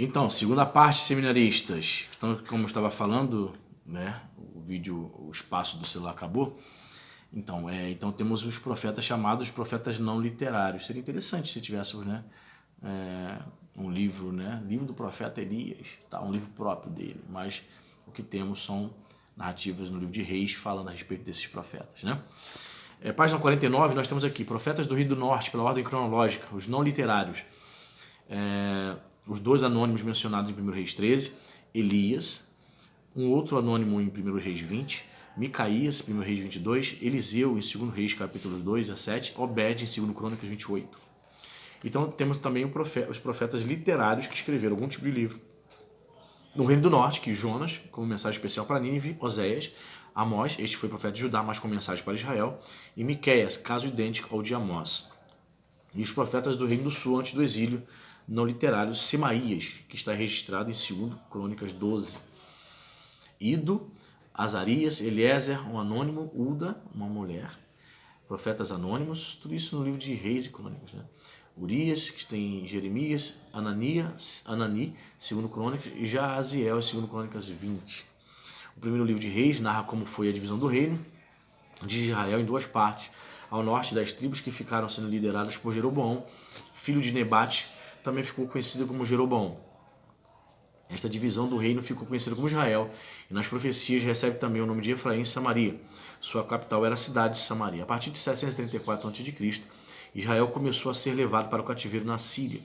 Então, segunda parte, seminaristas. Então, como eu estava falando, né, o espaço do celular acabou. Então temos os profetas chamados profetas não literários. Seria interessante se tivéssemos, né, um livro, né, livro do profeta Elias, tá, um livro próprio dele. Mas o que temos são narrativas no livro de Reis falando a respeito desses profetas, né? Página 49, nós temos aqui profetas do Rio do Norte, pela ordem cronológica, os não literários. Os dois anônimos mencionados em 1 Reis 13, Elias, um outro anônimo em 1 Reis 20, Micaías, 1 Reis 22, Eliseu em 2 Reis capítulos 2 a 7, Obed em 2 Crônicas 28. Então temos também os profetas literários que escreveram algum tipo de livro. No Reino do Norte, que Jonas, como mensagem especial para Nínive, Oséias, Amós, este foi profeta de Judá, mas com mensagem para Israel, e Miqueias, caso idêntico ao de Amós. E os profetas do Reino do Sul, antes do exílio, não literários, Semaías, que está registrado em 2 Crônicas 12. Ido, Azarias, Eliezer, um anônimo, Uda, uma mulher, profetas anônimos, tudo isso no livro de Reis e Crônicas, né? Urias, que tem Jeremias, Anani, 2 Crônicas, e Jaaziel, 2 Crônicas 20. O primeiro livro de Reis narra como foi a divisão do reino de Israel em duas partes, ao norte das tribos que ficaram sendo lideradas por Jeroboão, filho de Nebate, também ficou conhecido como Jeroboão. Esta divisão do reino ficou conhecida como Israel, e nas profecias recebe também o nome de Efraim e Samaria. Sua capital era a cidade de Samaria. A partir de 734 a.C., Israel começou a ser levado para o cativeiro na Síria.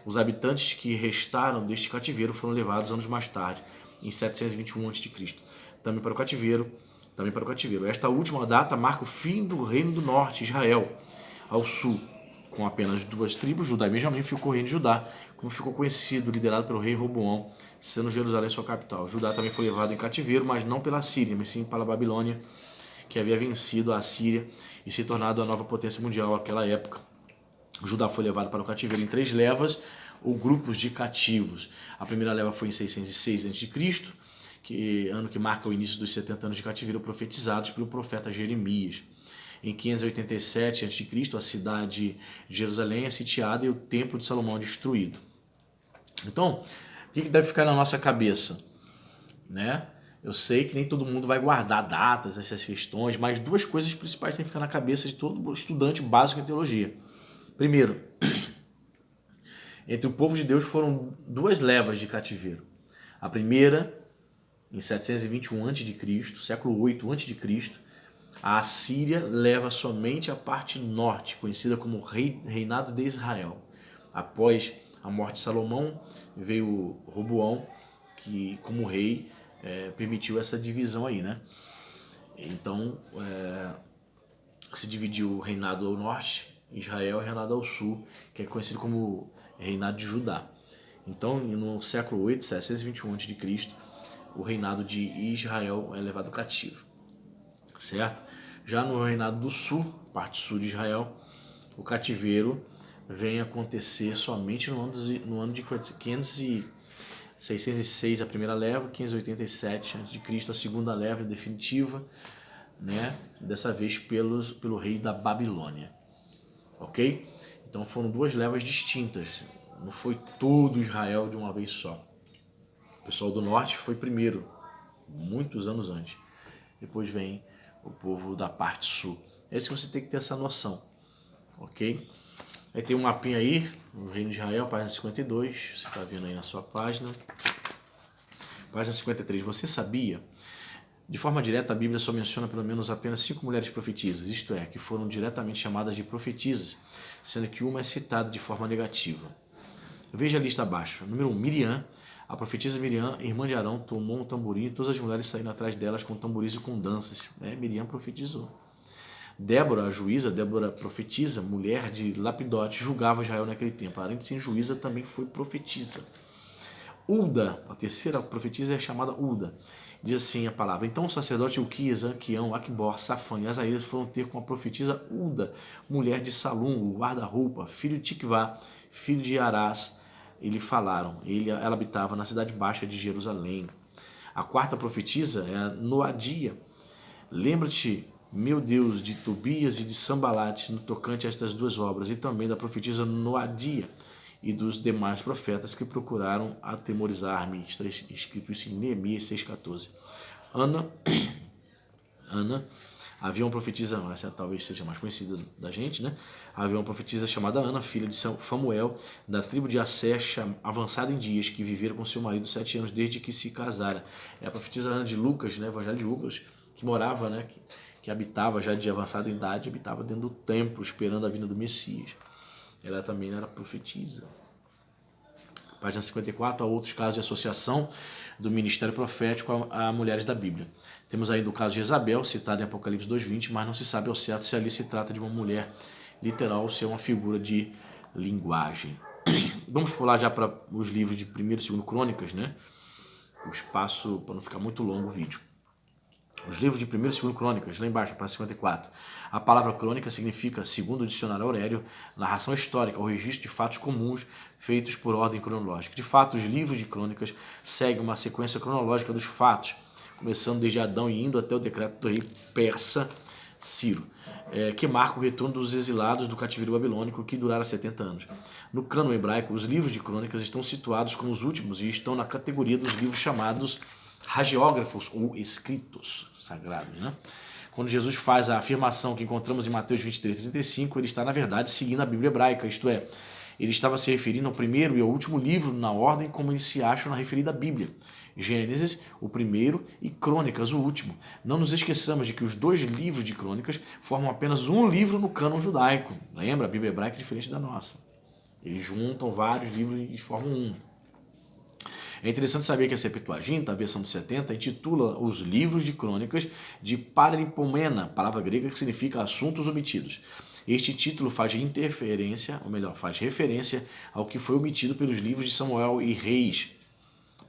Os habitantes que restaram deste cativeiro foram levados anos mais tarde, em 721 a.C., também para o cativeiro. Esta última data marca o fim do reino do norte, Israel, ao sul. Com apenas duas tribos, Judá e Benjamim, ficou o reino de Judá, como ficou conhecido, liderado pelo rei Roboão, sendo Jerusalém sua capital. Judá também foi levado em cativeiro, mas não pela Síria, mas sim pela Babilônia, que havia vencido a Síria e se tornado a nova potência mundial naquela época. Judá foi levado para o cativeiro em 3 levas, ou grupos de cativos. A primeira leva foi em 606 a.C., ano que marca o início dos 70 anos de cativeiro profetizados pelo profeta Jeremias. Em 587 a.C., a cidade de Jerusalém é sitiada e o templo de Salomão é destruído. Então, o que deve ficar na nossa cabeça? Né? Eu sei que nem todo mundo vai guardar datas, essas questões, mas duas coisas principais têm que ficar na cabeça de todo estudante básico em teologia. Primeiro, entre o povo de Deus foram 2 levas de cativeiro. A primeira, em 721 a.C., século 8 a.C., a Assíria leva somente a parte norte, conhecida como Reinado de Israel. Após a morte de Salomão, veio Roboão, que como rei permitiu essa divisão aí, né? Então, se dividiu o reinado ao norte, Israel, e o reinado ao sul, que é conhecido como reinado de Judá. Então, no século 8, 721 a.C., o reinado de Israel é levado cativo, certo? Já no reinado do sul, parte sul de Israel, o cativeiro vem acontecer somente no ano de 606 a primeira leva, 587 a.C. a segunda leva definitiva, né? Dessa vez pelo rei da Babilônia, ok? Então foram 2 levas distintas, não foi todo Israel de uma vez só. O pessoal do norte foi primeiro, muitos anos antes. Depois vem o povo da parte sul. É isso que você tem que ter essa noção, ok? Aí tem um mapinha aí, o Reino de Israel, página 52, você está vendo aí na sua página. Página 53, você sabia? De forma direta, a Bíblia só menciona pelo menos apenas 5 mulheres profetisas, isto é, que foram diretamente chamadas de profetisas, sendo que uma é citada de forma negativa. Veja a lista abaixo. Número 1, Miriam. A profetisa Miriam, irmã de Arão, tomou um tamborim e todas as mulheres saíram atrás delas com tamboris e com danças. Miriam profetizou. Débora, a juíza, Débora profetisa, mulher de Lapidote, julgava Israel naquele tempo. Além de ser juíza, também foi profetisa. Ulda, a terceira profetisa é chamada Ulda. Diz assim a palavra: então o sacerdote Ilquias, Anquião, Aquibor, Safã e Asaías foram ter com a profetisa Ulda, mulher de Salum, o guarda-roupa, filho de Tikvá, filho de Arás, e lhe falaram. Ela habitava na cidade baixa de Jerusalém. A quarta profetisa é Noadia. Lembra-te, meu Deus, de Tobias e de Sambalate no tocante a estas 2 obras, e também da profetisa Noadia, e dos demais profetas que procuraram atemorizar-me. Está escrito isso em Neemias 6,14. Ana, havia uma profetisa, essa talvez seja mais conhecida da gente, né? Havia uma profetisa chamada Ana, filha de Famuel, da tribo de Assé, avançada em dias, que viveram com seu marido 7 anos desde que se casara. É a profetisa Ana de Lucas, né? Evangelho de Lucas, que morava, né? Que habitava já de avançada idade, habitava dentro do templo, esperando a vinda do Messias. Ela também era profetisa. Página 54, há outros casos de associação do ministério profético a mulheres da Bíblia. Temos ainda o caso de Jezabel, citado em Apocalipse 2,20, mas não se sabe ao certo se ali se trata de uma mulher literal ou se é uma figura de linguagem. Vamos pular já para os livros de 1º e 2º Crônicas, né? O espaço, para não ficar muito longo o vídeo. Os livros de 1º e 2º Crônicas, lá embaixo, para 54. A palavra crônica significa, segundo o dicionário Aurélio, narração histórica ou registro de fatos comuns feitos por ordem cronológica. De fato, os livros de crônicas seguem uma sequência cronológica dos fatos, começando desde Adão e indo até o decreto do rei persa Ciro, que marca o retorno dos exilados do cativeiro babilônico, que durara 70 anos. No cânon hebraico, os livros de crônicas estão situados como os últimos e estão na categoria dos livros chamados hagiógrafos ou escritos sagrados, né? Quando Jesus faz a afirmação que encontramos em Mateus 23:35, ele está, na verdade, seguindo a Bíblia hebraica, isto é, ele estava se referindo ao primeiro e ao último livro na ordem como eles se acham na referida Bíblia. Gênesis, o primeiro, e Crônicas, o último. Não nos esqueçamos de que os 2 livros de Crônicas formam apenas um livro no cânon judaico. Lembra? A Bíblia hebraica é diferente da nossa. Eles juntam vários livros e formam um. É interessante saber que a Septuaginta, a versão dos 70, intitula os livros de crônicas de Paralipomena, palavra grega que significa assuntos omitidos. Este título faz referência ao que foi omitido pelos livros de Samuel e Reis.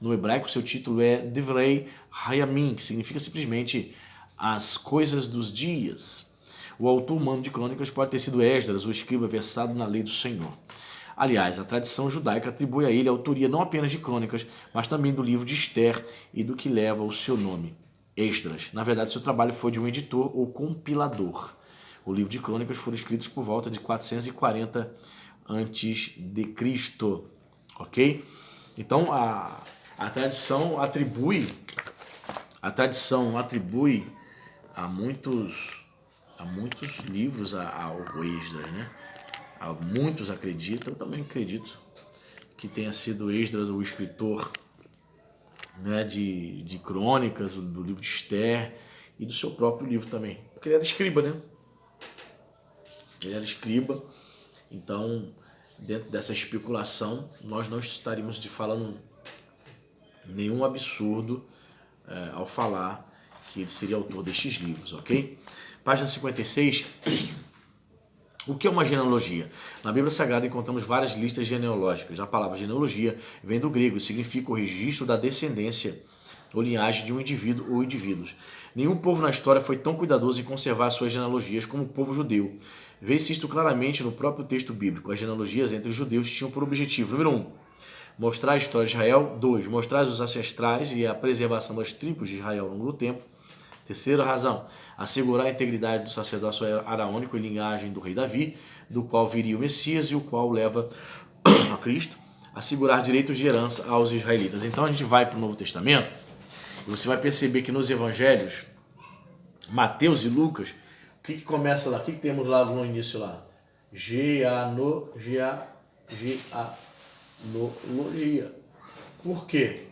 No hebraico, seu título é Divrei Hayamim, que significa simplesmente as coisas dos dias. O autor humano de crônicas pode ter sido Esdras, o escriba versado na lei do Senhor. Aliás, a tradição judaica atribui a ele a autoria não apenas de crônicas, mas também do livro de Esther e do que leva o seu nome, Esdras. Na verdade, seu trabalho foi de um editor ou compilador. O livro de crônicas foram escritos por volta de 440 a.C., ok? Então, a tradição atribui a muitos livros ao Esdras, né? Muitos acreditam, eu também acredito que tenha sido Esdras o escritor, né, de crônicas, do livro de Esther e do seu próprio livro também. Porque ele era escriba, né? Ele era escriba, então, dentro dessa especulação, nós não estaríamos falando nenhum absurdo ao falar que ele seria autor destes livros, ok? Página 56. O que é uma genealogia? Na Bíblia Sagrada encontramos várias listas genealógicas. A palavra genealogia vem do grego e significa o registro da descendência ou linhagem de um indivíduo ou indivíduos. Nenhum povo na história foi tão cuidadoso em conservar suas genealogias como o povo judeu. Vê-se isto claramente no próprio texto bíblico. As genealogias entre os judeus tinham por objetivo, número 1, mostrar a história de Israel. 2, mostrar os ancestrais e a preservação das tribos de Israel ao longo do tempo. Terceira razão, assegurar a integridade do sacerdócio araônico e linhagem do rei Davi, do qual viria o Messias e o qual leva a Cristo. Assegurar direitos de herança aos israelitas. Então a gente vai para o Novo Testamento e você vai perceber que nos evangelhos, Mateus e Lucas, o que começa lá? O que temos lá no início lá? Genealogia. Por quê?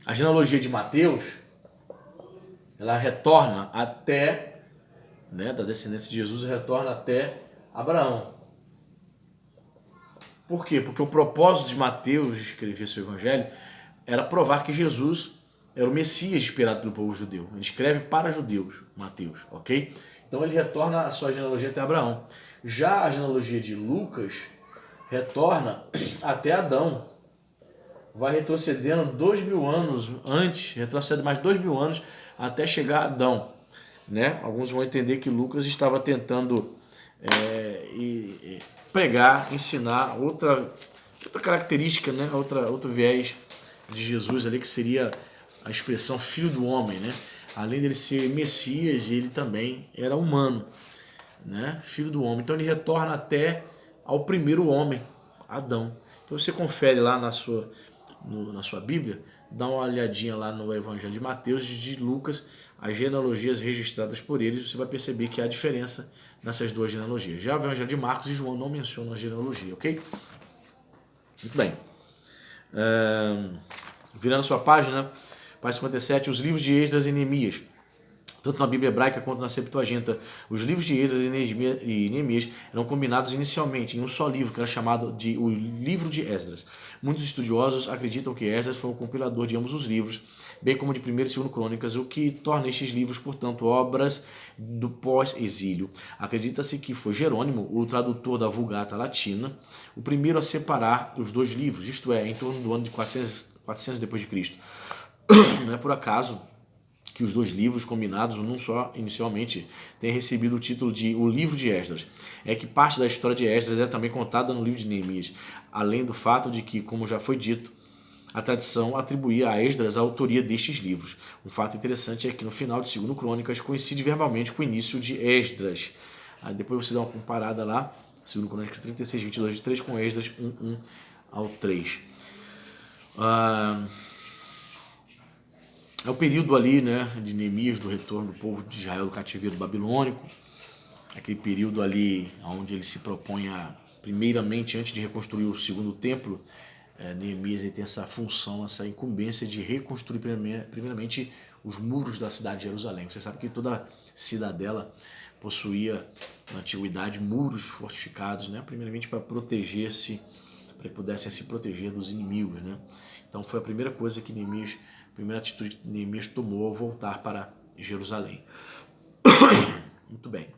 A genealogia de Mateus, ela retorna até, né, da descendência de Jesus, retorna até Abraão. Por quê? Porque o propósito de Mateus de escrever seu evangelho era provar que Jesus era o Messias esperado pelo povo judeu. Ele escreve para judeus, Mateus, ok? Então ele retorna a sua genealogia até Abraão. Já a genealogia de Lucas retorna até Adão. Vai retrocedendo 2000 anos antes, retrocede mais 2000 anos até chegar a Adão, né? Alguns vão entender que Lucas estava tentando pregar, ensinar outra característica, né? Outro viés de Jesus ali, que seria a expressão filho do homem, né? Além dele ser Messias, ele também era humano, né? Filho do homem. Então ele retorna até ao primeiro homem, Adão. Então você confere lá na sua Bíblia, dá uma olhadinha lá no Evangelho de Mateus e de Lucas, as genealogias registradas por eles, você vai perceber que há diferença nessas duas genealogias. Já o Evangelho de Marcos e João não mencionam a genealogia, ok? Muito bem. Virando a sua página 57, os livros de Esdras e Neemias. Tanto na Bíblia hebraica quanto na Septuaginta, os livros de Esdras e Neemias eram combinados inicialmente em um só livro, que era chamado de o Livro de Esdras. Muitos estudiosos acreditam que Esdras foi o compilador de ambos os livros, bem como de 1º e 2º Crônicas, o que torna estes livros, portanto, obras do pós-exílio. Acredita-se que foi Jerônimo, o tradutor da Vulgata Latina, o primeiro a separar os dois livros, isto é, em torno do ano de 400 depois de Cristo. Não é por acaso que os dois livros combinados, num só, inicialmente, têm recebido o título de O Livro de Esdras. É que parte da história de Esdras é também contada no livro de Neemias, além do fato de que, como já foi dito, a tradição atribuía a Esdras a autoria destes livros. Um fato interessante é que no final de 2º Crônicas coincide verbalmente com o início de Esdras. Aí depois você dá uma comparada lá, 2º Crônicas 36, 22 de 3 com Esdras 1 ao 3. É o período ali, né, de Neemias, do retorno do povo de Israel do cativeiro babilônico. Aquele período ali onde ele se propõe a, primeiramente, antes de reconstruir o 2º templo, Neemias tem essa função, essa incumbência de reconstruir primeiramente os muros da cidade de Jerusalém. Você sabe que toda cidadela possuía, na antiguidade, muros fortificados, né, primeiramente para proteger-se, para que pudessem se proteger dos inimigos, né? Então foi a primeira coisa que Neemias, a primeira atitude que Neemias tomou ao voltar para Jerusalém. Muito bem.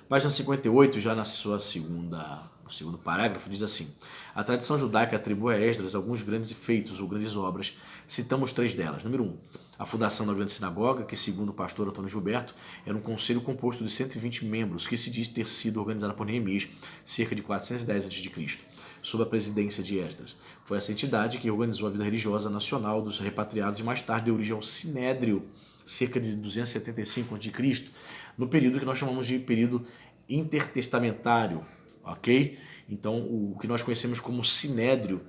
Página 58, já na sua no segundo parágrafo, diz assim: a tradição judaica atribui a Esdras alguns grandes feitos ou grandes obras. Citamos 3 delas. Número 1, a fundação da grande sinagoga, que segundo o pastor Antônio Gilberto, era um conselho composto de 120 membros, que se diz ter sido organizada por Neemias, cerca de 410 a.C., sob a presidência de Esdras. Foi essa entidade que organizou a vida religiosa nacional dos repatriados e mais tarde deu origem ao Sinédrio, cerca de 275 a.C., no período que nós chamamos de período intertestamentário, ok? Então, o que nós conhecemos como Sinédrio,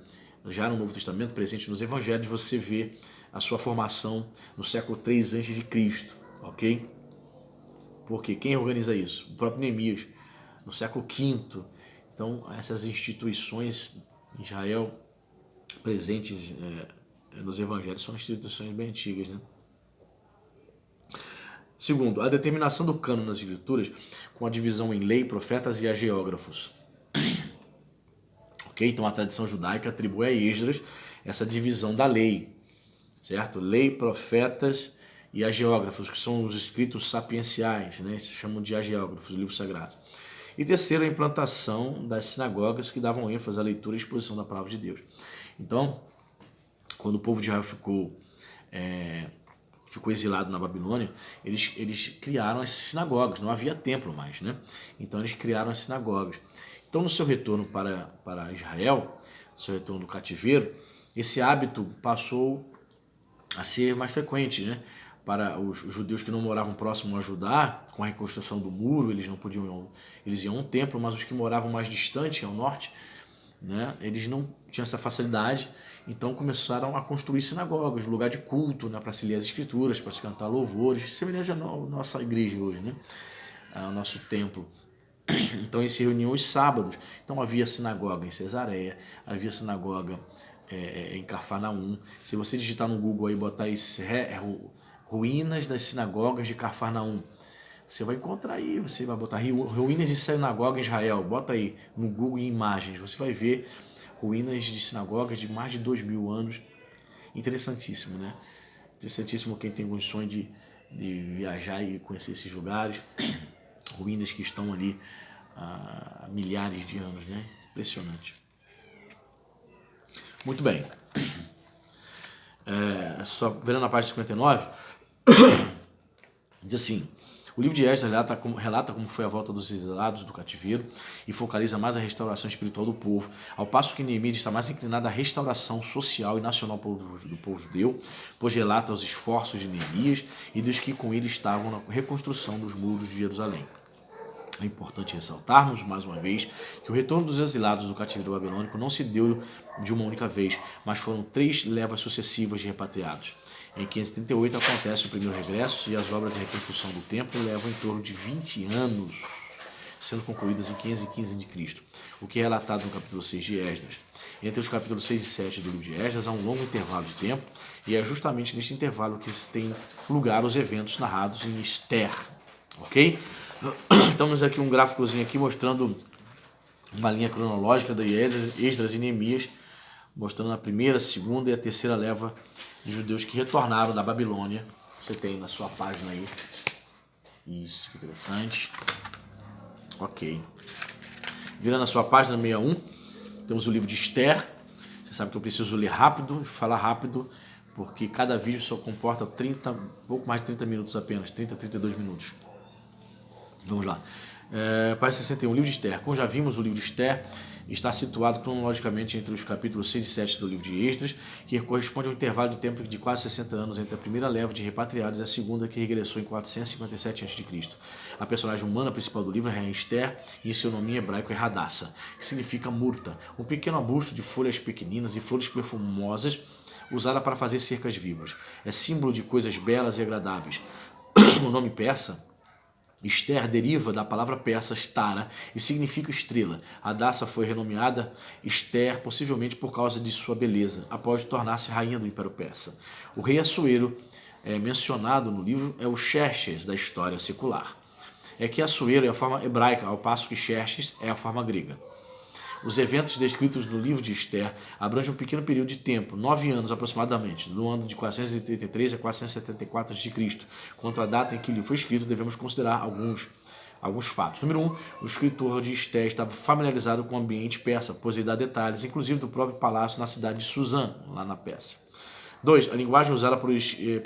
já no Novo Testamento, presente nos Evangelhos, você vê a sua formação no século 3 a.C., ok? Porque quem organiza isso? O próprio Neemias, no século V. Então, essas instituições em Israel presentes nos Evangelhos são instituições bem antigas, né? Segundo, a determinação do cânon nas Escrituras com a divisão em lei, profetas e hagiógrafos. Ok? Então a tradição judaica atribui a Esdras essa divisão da lei, certo? Lei, profetas e hagiógrafos, que são os escritos sapienciais, né? Se chamam de hagiógrafos, livros sagrados. E terceiro, a implantação das sinagogas que davam ênfase à leitura e exposição da palavra de Deus. Então, quando o povo de Israel ficou exilado na Babilônia, eles criaram as sinagogas, não havia templo mais, né? Então eles criaram as sinagogas. Então no seu retorno para Israel, no seu retorno do cativeiro, esse hábito passou a ser mais frequente, né? Para os judeus que não moravam próximo a Judá, com a reconstrução do muro, eles não podiam, eles iam a um templo, mas os que moravam mais distante, ao norte, né, eles não tinham essa facilidade, então começaram a construir sinagogas, lugar de culto, né, para se ler as escrituras, para se cantar louvores, semelhante à nossa igreja hoje, né, ao nosso templo. Então eles se reuniam os sábados. Então havia sinagoga em Cesareia, havia sinagoga em Cafarnaum. Se você digitar no Google aí, botar aí ruínas das sinagogas de Cafarnaum, você vai encontrar aí, você vai botar ruínas de sinagoga em Israel, bota aí no Google em imagens, você vai ver ruínas de sinagogas de mais de 2000 anos. Interessantíssimo, né? Interessantíssimo quem tem condições de viajar e conhecer esses lugares. Ruínas que estão ali há milhares de anos, né? Impressionante. Muito bem. Só vendo na página 59, diz assim: o livro de Esdras relata como foi a volta dos exilados do cativeiro e focaliza mais a restauração espiritual do povo, ao passo que Neemias está mais inclinado à restauração social e nacional do povo judeu, pois relata os esforços de Neemias e dos que com ele estavam na reconstrução dos muros de Jerusalém. É importante ressaltarmos, mais uma vez, que o retorno dos exilados do cativeiro babilônico não se deu de uma única vez, mas foram 3 levas sucessivas de repatriados. Em 538 acontece o primeiro regresso e as obras de reconstrução do templo levam em torno de 20 anos, sendo concluídas em 515 a.C., o que é relatado no capítulo 6 de Esdras. Entre os capítulos 6 e 7 do livro de Esdras há um longo intervalo de tempo, e é justamente neste intervalo que tem lugar os eventos narrados em Esther. Ok? Estamos aqui um gráficozinho aqui mostrando uma linha cronológica de Esdras e Neemias, mostrando a primeira, segunda e a terceira leva de judeus que retornaram da Babilônia. Você tem na sua página aí. Isso, que interessante. Ok. Virando a sua página 61, temos o livro de Esther. Você sabe que eu preciso ler rápido e falar rápido, porque cada vídeo só comporta pouco mais de 30 minutos apenas, 32 minutos. Vamos lá. Página 61, livro de Esther. Como já vimos, o livro de Esther está situado cronologicamente entre os capítulos 6 e 7 do livro de Esdras, que corresponde a um intervalo de tempo de quase 60 anos entre a primeira leva de repatriados e a segunda, que regressou em 457 a.C. A personagem humana principal do livro é a rainha Esther, e seu nome em hebraico é Hadassah, que significa murta, um pequeno arbusto de folhas pequeninas e flores perfumosas usada para fazer cercas vivas. É símbolo de coisas belas e agradáveis. O nome persa Esther deriva da palavra persa Stara e significa estrela. Hadassah foi renomeada Esther possivelmente por causa de sua beleza, após tornar-se rainha do Império Persa. O rei Assuero mencionado no livro é o Xerxes da história secular. É que Assuero é a forma hebraica, ao passo que Xerxes é a forma grega. Os eventos descritos no livro de Esther abrangem um pequeno período de tempo, 9 anos aproximadamente, do ano de 433 a 474 a.C. Quanto à data em que ele foi escrito, devemos considerar alguns fatos. Número 1, o escritor de Esther estava familiarizado com o ambiente persa, pois ele dá detalhes, inclusive do próprio palácio na cidade de Suzã, lá na Pérsia. 2. A linguagem usada pelo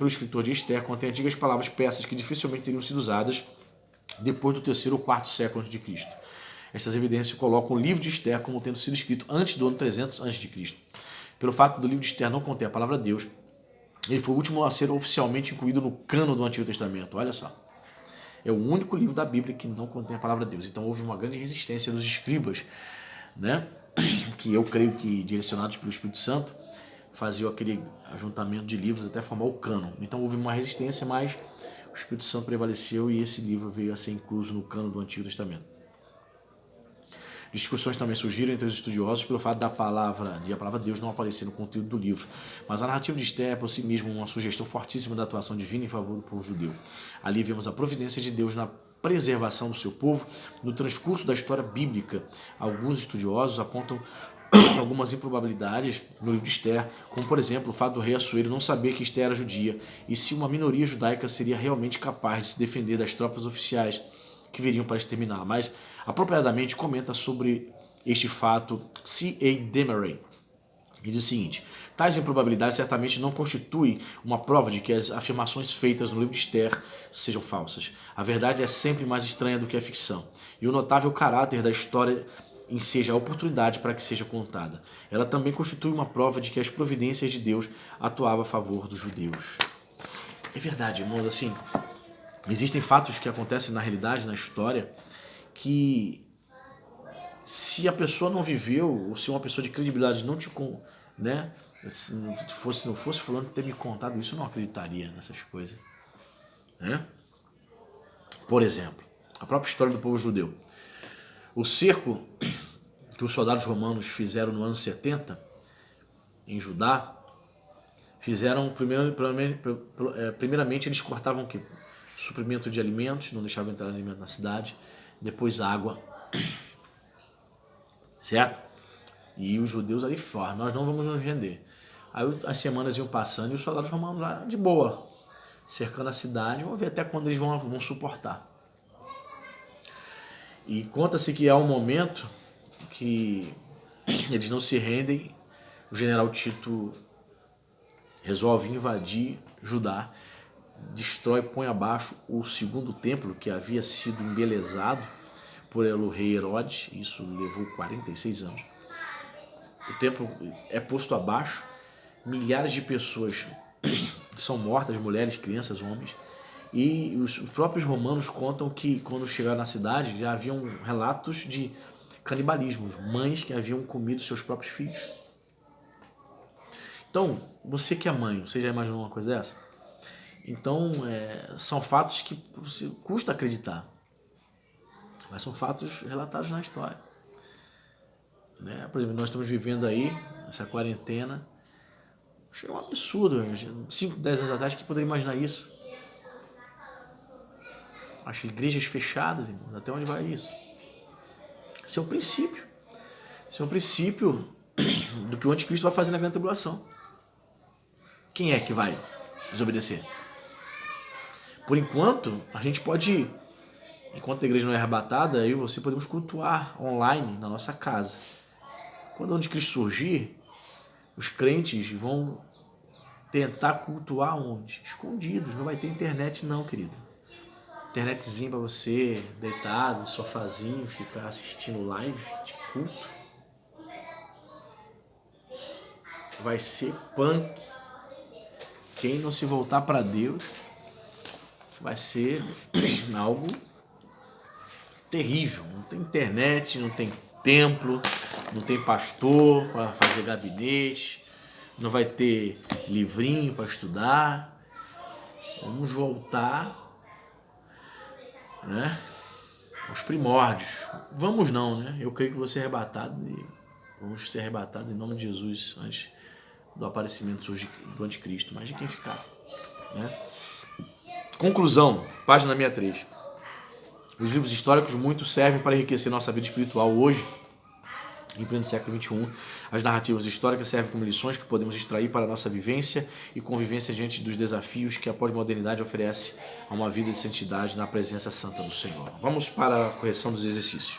escritor de Esther contém antigas palavras persas que dificilmente teriam sido usadas depois do 3º ou 4º século a.C. Estas evidências colocam o livro de Esther como tendo sido escrito antes do ano 300 a.C. Pelo fato do livro de Esther não conter a palavra Deus, ele foi o último a ser oficialmente incluído no cano do Antigo Testamento. Olha só. É o único livro da Bíblia que não contém a palavra Deus. Então houve uma grande resistência dos escribas, né? Que eu creio que, direcionados pelo Espírito Santo, faziam aquele ajuntamento de livros até formar o cânon. Então houve uma resistência, mas o Espírito Santo prevaleceu e esse livro veio a ser incluso no cano do Antigo Testamento. Discussões também surgiram entre os estudiosos pelo fato de a palavra Deus não aparecer no conteúdo do livro, mas a narrativa de Esther é por si mesma uma sugestão fortíssima da atuação divina em favor do povo judeu. Ali vemos a providência de Deus na preservação do seu povo no transcurso da história bíblica. Alguns estudiosos apontam algumas improbabilidades no livro de Esther, como por exemplo o fato do rei Assuero não saber que Esther era judia e se uma minoria judaica seria realmente capaz de se defender das tropas oficiais que viriam para exterminar, mas apropriadamente comenta sobre este fato C.A. Demery, que diz o seguinte: tais improbabilidades certamente não constituem uma prova de que as afirmações feitas no livro de Esther sejam falsas. A verdade é sempre mais estranha do que a ficção, e o notável caráter da história enseja a oportunidade para que seja contada. Ela também constitui uma prova de que as providências de Deus atuavam a favor dos judeus. É verdade, irmãos, assim, existem fatos que acontecem na realidade, na história, que se a pessoa não viveu, ou se uma pessoa de credibilidade não te, né, se não fosse fulano ter me contado isso, eu não acreditaria nessas coisas, né? Por exemplo, a própria história do povo judeu. O cerco que os soldados romanos fizeram no ano 70 em Judá, fizeram primeiramente eles cortavam o quê? Suprimento de alimentos, não deixavam entrar alimento na cidade, depois água, certo? E os judeus ali fora, nós não vamos nos render. Aí as semanas iam passando e os soldados romanos lá de boa, cercando a cidade, vamos ver até quando eles vão suportar. E conta-se que há um momento que eles não se rendem, o general Tito resolve invadir Judá, destrói, põe abaixo o segundo templo que havia sido embelezado pelo rei Herodes. Isso levou 46 anos. O templo é posto abaixo, milhares de pessoas são mortas, mulheres, crianças, homens, E os próprios romanos contam que quando chegaram na cidade já haviam relatos de canibalismo, mães que haviam comido seus próprios filhos. Então, você que é mãe, você já imaginou uma coisa dessa? Então, são fatos que você custa acreditar, mas são fatos relatados na história. Né? Por exemplo, nós estamos vivendo aí essa quarentena. Achei um absurdo. 5, 10 anos atrás, quem poderia imaginar isso? As igrejas fechadas, irmãos. Até onde vai isso? Esse é o princípio. Esse é o princípio do que o anticristo vai fazer na grande tribulação. Quem é que vai desobedecer? Por enquanto, a gente pode, enquanto a igreja não é arrebatada, eu e você podemos cultuar online na nossa casa. Quando o anticristo surgir, os crentes vão tentar cultuar onde? Escondidos. Não vai ter internet não, querido. Internetzinho pra você, deitado, no sofazinho, ficar assistindo live de culto. Vai ser punk. Quem não se voltar para Deus vai ser algo terrível. Não tem internet, não tem templo, não tem pastor para fazer gabinete, não vai ter livrinho para estudar. Vamos voltar, né, aos primórdios. Vamos não, né? Eu creio que vou ser arrebatado e vamos ser arrebatados em nome de Jesus antes do aparecimento do anticristo. Mas de quem ficar, né? Conclusão, página 63. Os livros históricos muito servem para enriquecer nossa vida espiritual hoje, em pleno século XXI. As narrativas históricas servem como lições que podemos extrair para a nossa vivência e convivência diante dos desafios que a pós-modernidade oferece a uma vida de santidade na presença santa do Senhor. Vamos para a correção dos exercícios.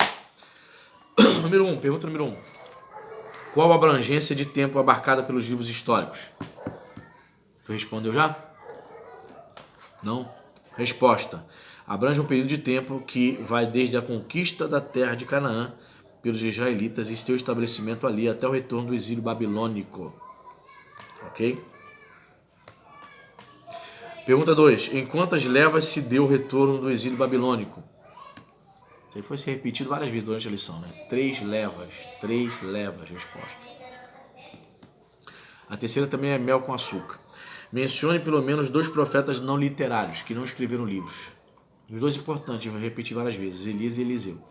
Número 1, pergunta número 1. Qual a abrangência de tempo abarcada pelos livros históricos? Tu respondeu já? Não? Resposta. Abrange um período de tempo que vai desde a conquista da terra de Canaã pelos israelitas e seu estabelecimento ali até o retorno do exílio babilônico. Ok? Pergunta 2. Em quantas levas se deu o retorno do exílio babilônico? Isso aí foi se repetido várias vezes durante a lição, né? 3 levas. 3 levas, resposta. A terceira também é mel com açúcar. Mencione pelo menos 2 profetas não literários que não escreveram livros. Os 2 importantes, eu vou repetir várias vezes, Elias e Eliseu.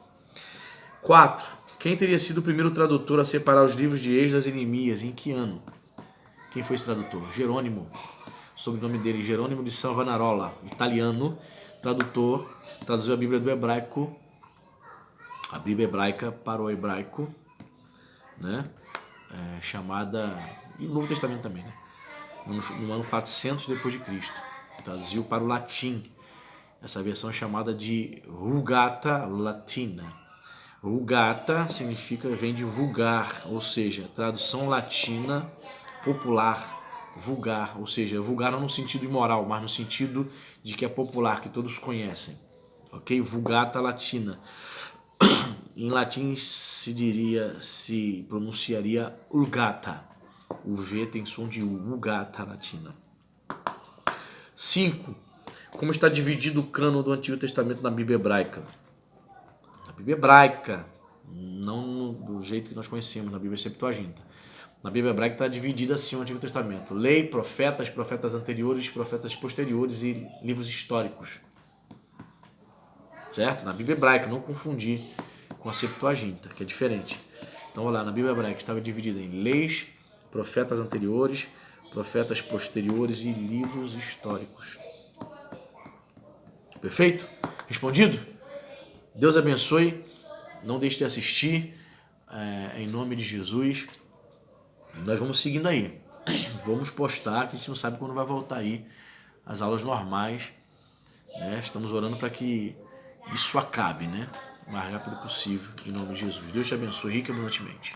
4. Quem teria sido o primeiro tradutor a separar os livros de Esdras e Neemias? Em que ano? Quem foi esse tradutor? Jerônimo. Sobrenome dele, Jerônimo de Savonarola, italiano, tradutor, traduziu a Bíblia do hebraico, a Bíblia hebraica para o hebraico, né? Chamada, e no Novo Testamento também, né? No ano 400 depois de Cristo. Traduziu para o latim. Essa versão é chamada de Vulgata Latina. Vulgata vem de vulgar, ou seja, tradução latina popular, vulgar, ou seja, vulgar não no sentido imoral, mas no sentido de que é popular, que todos conhecem. Ok? Vulgata Latina. Em latim se pronunciaria Vulgata. O V tem som de U, Vulgata Latina. 5. Como está dividido o cânon do Antigo Testamento na Bíblia hebraica? Na Bíblia hebraica, não do jeito que nós conhecemos, na Bíblia Septuaginta. Na Bíblia hebraica está dividida assim o Antigo Testamento. Lei, profetas, profetas anteriores, profetas posteriores e livros históricos. Certo? Na Bíblia hebraica, não confundir com a Septuaginta, que é diferente. Então, olha lá, na Bíblia hebraica estava dividida em leis, profetas anteriores, profetas posteriores e livros históricos. Perfeito? Respondido? Deus abençoe. Não deixe de assistir. Em nome de Jesus. Nós vamos seguindo aí. Vamos postar, que a gente não sabe quando vai voltar aí as aulas normais. Né? Estamos orando para que isso acabe, né? O mais rápido possível. Em nome de Jesus. Deus te abençoe rica e abundantemente.